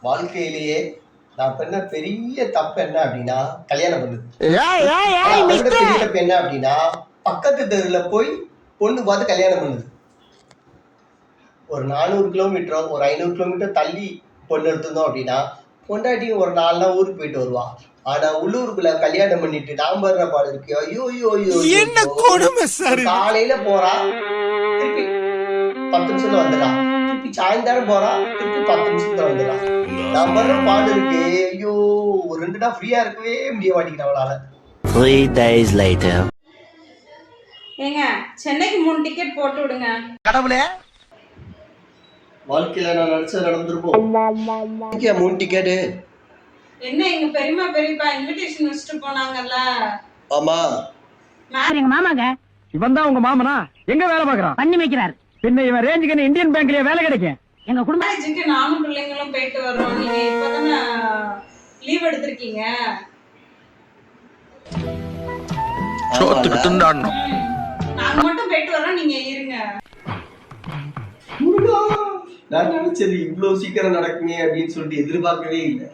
வாழ்க்கையிலேயே நான் பண்ண பெரிய தப்பு என்ன அப்படின்னா கல்யாணம் பண்ணுது. அதை விட பெரிய தப்பு என்ன அப்படின்னா பக்கத்து தெருவில் போய் பொண்ணு பார்த்து கல்யாணம் பண்ணுது. ஒரு 400 கிலோமீட்டரோ ஒரு 500 கிலோமீட்டர் தள்ளி பொண்ணு எடுத்திருந்தோம் அப்படின்னா பொண்டாட்டியும் ஒரு 4 நாள் ஊருக்கு போயிட்டு வருவா. ஆனா உள்ளூருக்குள்ள கல்யாணம் பண்ணிட்டு நாம் வர்ற பாடு இருக்கு. ஐயோ ஐயோ ஐயோ என்ன கொடுமை சார். காலையில போறா, திருப்பி 10 நிமிஷத்துல வந்துடா. திருப்பி சாயந்தரம் போறா, திருப்பி 10 நிமிஷத்துல வந்துடா. நாம் வர்ற பாடு இருக்கு. ஐயோ ஒரு 2 நாள் ஃப்ரீயா இருக்கவே முடிய மாட்டேங்குது அவளால. 3 days later. ஏங்க சென்னைக்கு 3 டிக்கெட் போட்டு விடுங்க. கடவுளே, வாழ்க்கையில நான் நினைச்சது நடந்துருப்போம். 3 டிக்கெட்டு. என்ன எங்க பெரியம்மா பெரியப்பா இன்விடேஷன் வச்சுட்டு போனாங்கல்ல. ஆமா எங்க மாமாங்க. இவன் தான் உங்க மாமனா? எங்க வேலை பாக்குறான்? பண்ணி வைக்கிறார். பின்ன இவன் ரேஞ்சுக்கு இந்தியன் பேங்க்லயே வேலை கிடைக்கும். எங்க குடும்பம் மேரேஜுக்கு நானும் பிள்ளைங்களும் போயிட்டு வர்றோம். நீங்க இப்பதானே லீவ் எடுத்திருக்கீங்க. நாங்க மட்டும் போயிட்டு வர்றோம், நீங்க இருங்க. நான் நினைச்சது இவ்வளவு சீக்கிரம் நடக்குமே அப்படின்னு சொல்லிட்டு எதிர்பார்க்கவே இல்லை.